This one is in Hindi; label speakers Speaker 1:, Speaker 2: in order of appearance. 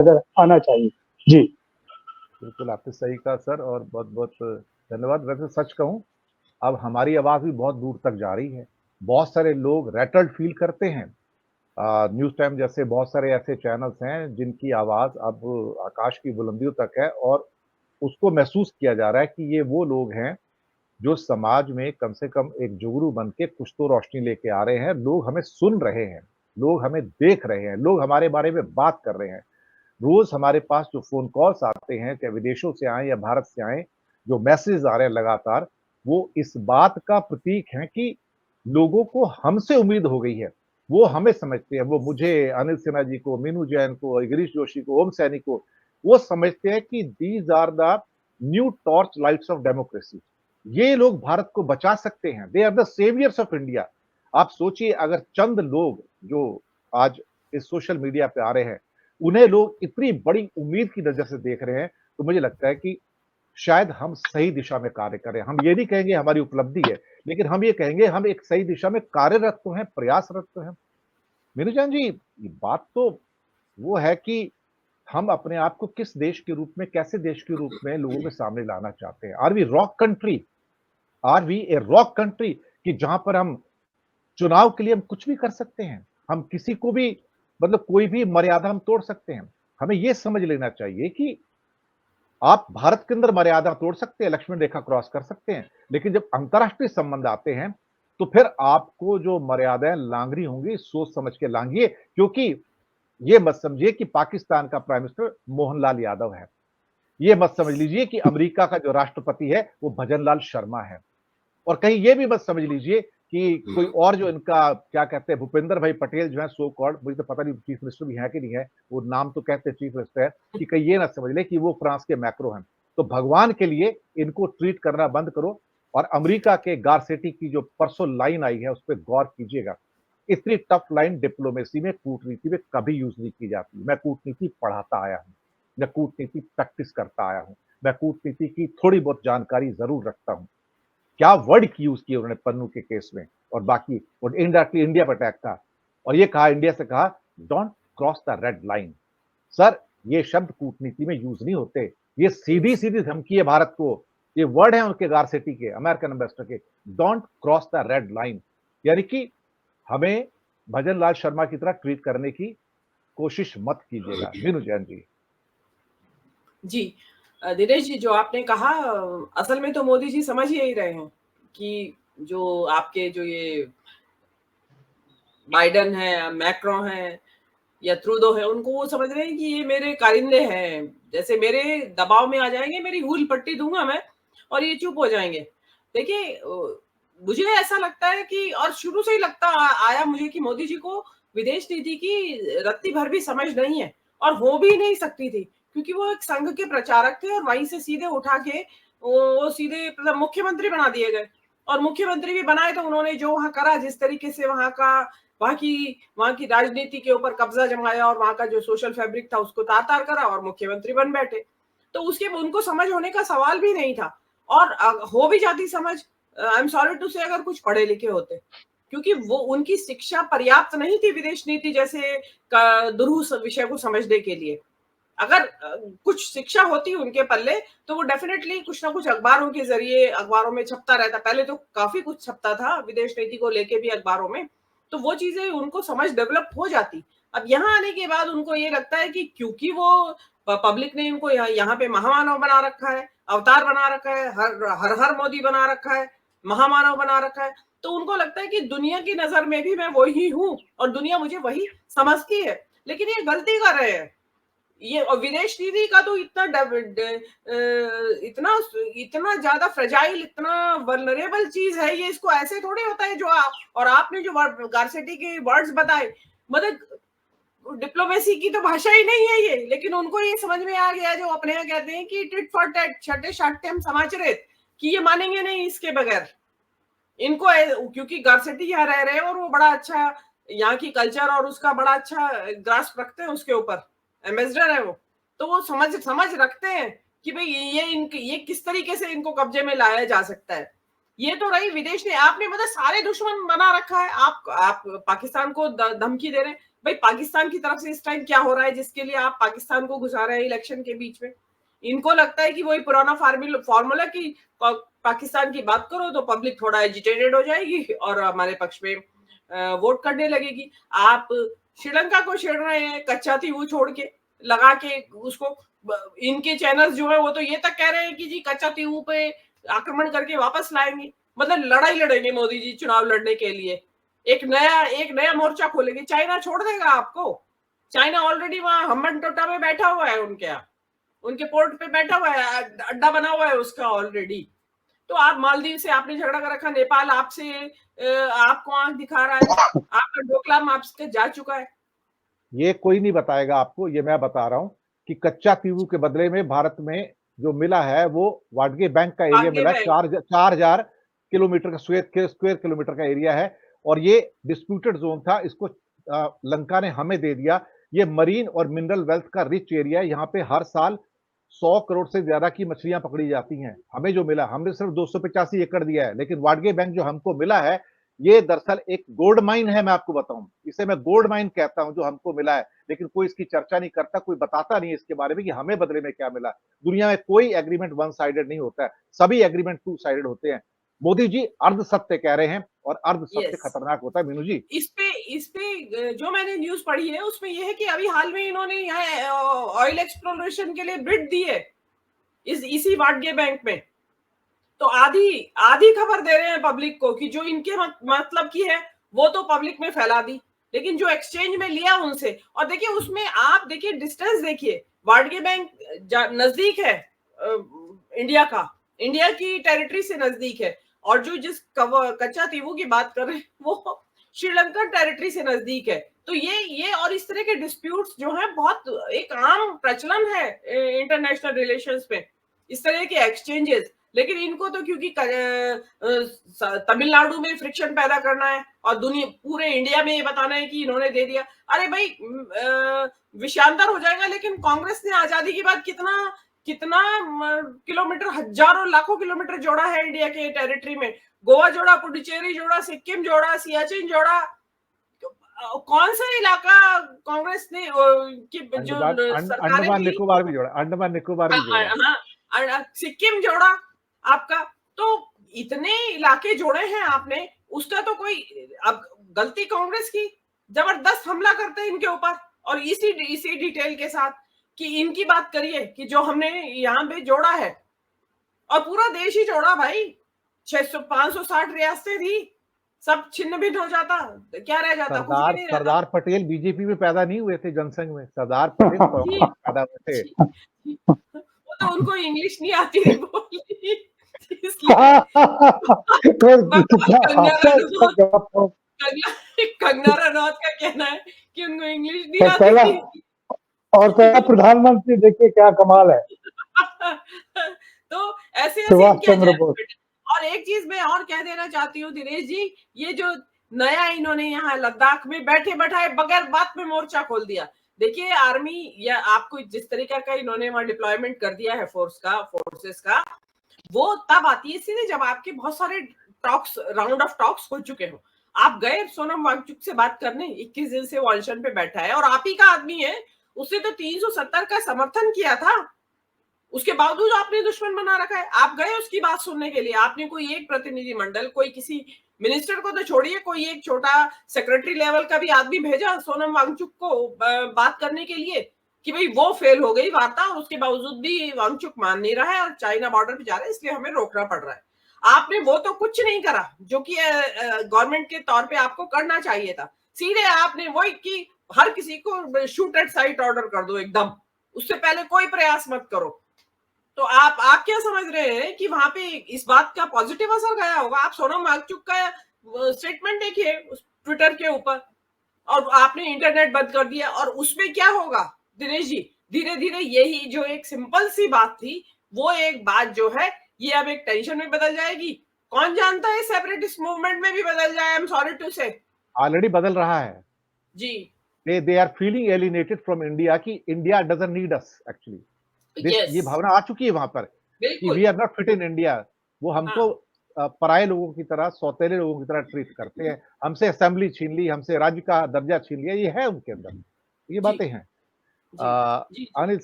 Speaker 1: आना चाहिए। जी
Speaker 2: बिल्कुल आपने सही कहा सर, और बहुत बहुत धन्यवाद। वैसे सच कहूं, अब हमारी आवाज भी बहुत दूर तक जा रही है। बहुत सारे लोग रैटल्ड फील करते हैं। न्यूज टाइम जैसे बहुत सारे ऐसे चैनल्स हैं जिनकी आवाज अब आकाश की बुलंदियों तक है, और उसको महसूस किया जा रहा है कि ये वो लोग हैं जो समाज में कम से कम एक जुगनू बन के कुछ तो रोशनी लेके आ रहे हैं। लोग हमें सुन रहे हैं, लोग हमें देख रहे हैं, लोग हमारे बारे में बात कर रहे हैं। रोज हमारे पास जो फोन कॉल्स आते हैं, चाहे विदेशों से आए या भारत से आए, जो मैसेज आ रहे हैं लगातार, वो इस बात का प्रतीक है कि लोगों को हमसे उम्मीद हो गई है। वो हमें समझते हैं, वो मुझे, अनिल सिन्हा जी को, मीनू जैन को, गिरीश जोशी को, ओम सैनी को, वो समझते हैं कि these are the new torch lights of democracy. ये लोग भारत को बचा सकते हैं। They are the saviours of India. आप सोचिए, अगर चंद लोग जो आज इस सोशल मीडिया पे आ रहे हैं, उन्हें लोग इतनी बड़ी उम्मीद की नजर से देख रहे हैं, तो मुझे लगता है कि शायद हम सही दिशा में कार्य करें। हम ये नहीं कहेंगे हमारी उपलब्धि है, लेकिन हम ये कहेंगे हम एक सही दिशा में कार्यरत तो हैं, प्रयासरत तो हैं। मीनू जान जी, ये बात तो वो है कि हम अपने आप को किस देश के रूप में, कैसे देश के रूप में लोगों के सामने लाना चाहते हैं। Are we rock country? Are we a rock country कि जहां पर हम चुनाव के लिए हम कुछ भी कर सकते हैं, हम किसी को भी, मतलब कोई भी मर्यादा हम तोड़ सकते हैं। हमें यह समझ लेना चाहिए कि आप भारत के अंदर मर्यादा तोड़ सकते हैं, लक्ष्मण रेखा क्रॉस कर सकते हैं, लेकिन जब अंतरराष्ट्रीय संबंध आते हैं तो फिर आपको जो मर्यादाएं लांघनी होंगी, सोच समझ के लांघिए। क्योंकि ये मत समझिए कि पाकिस्तान का प्राइम मिनिस्टर मोहनलाल यादव है, ये मत समझ लीजिए कि अमेरिका का जो राष्ट्रपति है वो भजनलाल शर्मा है, और कहीं ये भी मत समझ लीजिए कि कोई और जो इनका क्या कहते हैं, भूपेंद्र भाई पटेल जो है सो कॉल्ड, मुझे तो पता नहीं चीफ मिनिस्टर भी है कि नहीं है, वो नाम तो कहते हैं चीफ मिनिस्टर है, कि कहीं ये ना समझ ले कि वो फ्रांस के मैक्रो हैं। तो भगवान के लिए इनको ट्रीट करना बंद करो, और अमेरिका के गारसेटी की जो परसों लाइन आई है उस पर गौर कीजिएगा। इतनी टफ लाइन डिप्लोमेसी में, कूटनीति में कभी यूज नहीं की जाती। मैं कूटनीति पढ़ाता आया हूं, मैं कूटनीति प्रैक्टिस करता आया हूं, मैं कूटनीति की थोड़ी बहुत जानकारी जरूर रखता हूं। क्या वर्ड की यूज किए उन्होंने पन्नू के केस में, और बाकी और इनडायरेक्टली इंडिया पर अटैक था, और ये कहा, इंडिया से कहा, don't cross the red line. Sir, ये शब्द कूटनीति में यूज नहीं होते, ये सीधी सीधी धमकी है भारत को। ये वर्ड है उनके गारसेटी के, अमेरिकन एम्बेसडर के, don't cross the red line. यानी कि हमें भजन लाल शर्मा की तरह ट्रीट करने की कोशिश मत कीजिएगा। मीनू जैन जी।
Speaker 3: जी दिनेश जी, जो आपने कहा, असल में तो मोदी जी समझ ही यही रहे हैं कि जो आपके जो ये बाइडन है, मैक्रो है या ट्रूडो है, उनको वो समझ रहे हैं कि ये मेरे कारिंदे हैं, जैसे मेरे दबाव में आ जाएंगे, मेरी हूल पट्टी दूंगा मैं और ये चुप हो जाएंगे। देखिए, मुझे ऐसा लगता है कि, और शुरू से ही लगता आया मुझे कि मोदी जी को विदेश नीति की रत्ती भर भी समझ नहीं है, और हो भी नहीं सकती थी, क्योंकि वो एक संघ के प्रचारक थे और वहीं से सीधे उठा के वो सीधे मुख्यमंत्री बना दिए गए। और मुख्यमंत्री भी बनाए तो उन्होंने जो वहां करा, जिस तरीके से वहां की राजनीति के ऊपर कब्जा जमाया और वहां का जो सोशल फैब्रिक था उसको तार तार करा और मुख्यमंत्री बन बैठे। तो उसके उनको समझ होने का सवाल भी नहीं था, और हो भी जाती समझ, आई एम सॉरी टू से, अगर कुछ पढ़े लिखे होते, क्योंकि वो उनकी शिक्षा पर्याप्त नहीं थी विदेश नीति जैसे दुरूह विषय को समझने के लिए। अगर कुछ शिक्षा होती उनके पल्ले तो वो डेफिनेटली कुछ ना कुछ अखबारों के जरिए, अखबारों में छपता रहता, पहले तो काफी कुछ छपता था विदेश नीति को लेके भी अखबारों में, तो वो चीजें उनको समझ डेवलप हो जाती। अब यहाँ आने के बाद उनको ये लगता है कि क्योंकि वो पब्लिक ने इनको यहाँ पे महामानव बना रखा है, अवतार बना रखा है, हर हर मोदी बना रखा है, महामानव बना रखा है, तो उनको लगता है कि दुनिया की नजर में भी मैं वही हूँ और दुनिया मुझे वही समझती है। लेकिन ये गलती कर रहे हैं ये, और विदेश नीति का तो इतना इतना ज्यादा फ्रेजाइल, इतना वल्नरेबल चीज है ये, इसको ऐसे थोड़ी होता है जो और आपने जो गारसेटी के वर्ड्स बताए, मतलब डिप्लोमेसी की तो भाषा ही नहीं है ये, लेकिन उनको ये समझ में आ गया, जो अपने यहाँ कहते हैं कि टिट फॉर टैट, छठे छाटे हम समाज रहे, कि ये मानेंगे नहीं इसके बगैर इनको, क्योंकि गारसेटी यहाँ रह रहे हैं और वो बड़ा अच्छा यहाँ की कल्चर और उसका बड़ा अच्छा ग्रास्प रखते हैं, उसके ऊपर एम्बेसडर है वो, तो वो समझ रखते हैं कि भाई ये किस तरीके से इनको कब्जे में लाया जा सकता है। ये तो रही विदेश ने, आपने मतलब सारे दुश्मन बना रखा है। आप पाकिस्तान को धमकी दे रहे हैं। भाई पाकिस्तान की तरफ से इस टाइम क्या हो रहा है जिसके लिए आप पाकिस्तान को घुसा रहे हैं इलेक्शन के बीच में? इनको लगता है कि वही पुराना फॉर्मूला कि पाकिस्तान की बात करो तो पब्लिक थोड़ा एजिटेटेड हो जाएगी और हमारे पक्ष में वोट करने लगेगी। आप श्रीलंका को छेड़ रहे हैं, कच्चा थी वो छोड़ के लगा के उसको। इनके चैनल्स जो है वो तो ये तक कह रहे हैं कि जी कच्चा तीवू पे आक्रमण करके वापस लाएंगे। मतलब लड़ाई लड़ेंगे मोदी जी चुनाव लड़ने के लिए, एक नया मोर्चा खोलेंगे। चाइना छोड़ देगा आपको? चाइना ऑलरेडी वहां हम्बनटोटा में बैठा हुआ है, उनके पोर्ट पे बैठा हुआ है, अड्डा बना हुआ है उसका ऑलरेडी। तो आप मालदीव से आपने झगड़ा कर रखा, नेपाल आपसे आपको आंख दिखा रहा है, आपका डोकलाम आपसे जा चुका है।
Speaker 2: ये कोई नहीं बताएगा आपको, ये मैं बता रहा हूं कि कच्चा तीवू के बदले में भारत में जो मिला है वो वाडगे बैंक का एरिया मिला है। 4,000 किलोमीटर का स्क्वायर किलोमीटर का एरिया है और ये डिस्प्यूटेड जोन था। इसको लंका ने हमें दे दिया। ये मरीन और मिनरल वेल्थ का रिच एरिया है। यहाँ पे हर साल 100 करोड़ से ज्यादा की मछलियां पकड़ी जाती हैं। हमें जो मिला, हमने सिर्फ 285 एकड़ दिया है, लेकिन वाडगे बैंक जो हमको मिला है ये दरअसल एक गोल्ड माइन है। मैं आपको बताऊं, इसे मैं गोल्ड माइन कहता हूं जो हमको मिला है, लेकिन कोई इसकी चर्चा नहीं करता, कोई बताता नहीं इसके बारे में कि हमें बदले में क्या मिला। दुनिया में कोई एग्रीमेंट वन साइडेड नहीं होता है, सभी एग्रीमेंट टू साइडेड होते हैं। मोदी जी अर्ध सत्य कह रहे हैं और अर्ध सत्य खतरनाक होता है। मीनू जी,
Speaker 3: इस पे जो मैंने न्यूज पढ़ी है उसमें यह है कि अभी हाल में इन्होंने यहाँ ऑयल एक्सप्लोरेशन के लिए बिड दी है इसी वाडगे बैंक में। तो आधी खबर दे रहे हैं पब्लिक को कि जो इनके मतलब की है वो तो पब्लिक में फैला दी, लेकिन जो एक्सचेंज में लिया उनसे। और देखिए उसमें आप देखिए डिस्टेंस देखिए, वाडगे बैंक नजदीक है इंडिया का, इंडिया की टेरिटरी से नजदीक है, और जो जिस कच्चा तीवू की बात कर रहे हैं वो श्रीलंकन टेरिटरी से नजदीक है। तो ये और इस तरह के डिस्प्यूट्स जो है बहुत एक आम प्रचलन है इंटरनेशनल रिलेशंस में, इस तरह के एक्सचेंजेस। लेकिन इनको तो क्योंकि तमिलनाडु में फ्रिक्शन पैदा करना है और दुनिया पूरे इंडिया में ये बताना है कि इन्होंने दे दिया। अरे भाई विषयांतर हो जाएगा, लेकिन कांग्रेस ने आजादी के बाद कितना किलोमीटर, हजारों लाखों किलोमीटर जोड़ा है इंडिया के टेरिटरी में। गोवा जोड़ा, पुडुचेरी जोड़ा, सिक्किम जोड़ा, सियाचिन जोड़ा। कौन सा इलाका कांग्रेस ने जो
Speaker 2: अंडमान निकोबार भी जोड़ा, अंडमान निकोबार भी जोड़ा,
Speaker 3: सिक्किम जोड़ा आपका। तो इतने इलाके जोड़े हैं आपने, उसका तो कोई, अब गलती कांग्रेस की, जबरदस्त हमला करते हैं इनके ऊपर और इसी डिटेल के साथ कि इनकी बात करिए कि जो हमने यहाँ पे जोड़ा है, और पूरा देश ही जोड़ा भाई। 560 रियासतें थी, सब छिन्न भिन्न हो जाता, क्या रह जाता?
Speaker 2: सरदार पटेल बीजेपी में पैदा नहीं हुए थे जनसंघ में, सरदार पटेल पैदा हुए थे।
Speaker 3: वो तो उनको इंग्लिश नहीं आती थी बोलनी, कंगना रनौत का कहना है कि उनको इंग्लिश नहीं आती थी।
Speaker 1: और पहला प्रधानमंत्री देखिए क्या कमाल है।
Speaker 3: तो ऐसे
Speaker 1: सुभाष चंद्र बोस।
Speaker 3: और एक चीज मैं और कह देना चाहती हूँ दिनेश जी, ये जो नया इन्होंने यहाँ लद्दाख में बैठे बैठाए बगैर बात में मोर्चा खोल दिया। देखिए आर्मी या आपको जिस तरीके का इन्होंने वहां डिप्लॉयमेंट कर दिया है फोर्सेस का, वो तब आती है सीधे जब आपके बहुत सारे राउंड ऑफ टॉक्स हो चुके हो। आप गए सोनम वांगचुक से बात करने, 21 दिन से वो अनशन पे बैठा है और आप ही का आदमी है, उसने तो 370 का समर्थन किया था, उसके बावजूद आपने दुश्मन बना रखा है। आप गए उसकी बात सुनने के लिए, आपने कोई एक प्रतिनिधिमंडल, कोई किसी मिनिस्टर को तो छोड़िए, कोई एक छोटा सेक्रेटरी लेवल का भी आदमी भेजा सोनम वांगचुक को बात करने के लिए कि भाई वो फेल हो गई वार्ता, और उसके बावजूद भी वांगचुक मान नहीं रहा है और चाइना बॉर्डर पे जा रहा है, इसलिए हमें रोकना पड़ रहा है। आपने वो तो कुछ नहीं करा जो कि गवर्नमेंट के तौर पे आपको करना चाहिए था। सीधे आपने वही कि हर किसी को शूट एट साइट ऑर्डर कर दो एकदम, उससे पहले कोई प्रयास मत करो। तो आप क्या समझ रहे हैं कि वहां पे इस बात का पॉजिटिव असर गया होगा? आप सोनम वांगचुक का स्टेटमेंट देखिए ट्विटर के ऊपर, और आपने इंटरनेट बंद कर दिया, और उसमें क्या होगा दिनेश जी? धीरे धीरे यही जो एक सिंपल सी बात थी, वो एक बात जो है ये अब एक टेंशन में बदल जाएगी। कौन जानता है सेपरेटिस्ट मूवमेंट में भी बदल जाए। आई एम सॉरी टू से, ऑलरेडी
Speaker 2: बदल रहा है
Speaker 3: जी।
Speaker 2: they are feeling alienated from India कि India doesn't need us actually।
Speaker 3: yes.
Speaker 2: ये भावना आ चुकी है वहां पर कि we are not fit in India। वो हमको पराये लोगों की तरह, सौतेले लोगों की तरह ट्रीट करते हैं। हमसे असेंबली छीन ली, हमसे राज्य का दर्जा छीन लिया, ये है उनके अंदर। ये
Speaker 3: जी,
Speaker 2: बातें हैं।
Speaker 3: जी, जी, जी।
Speaker 2: अनिल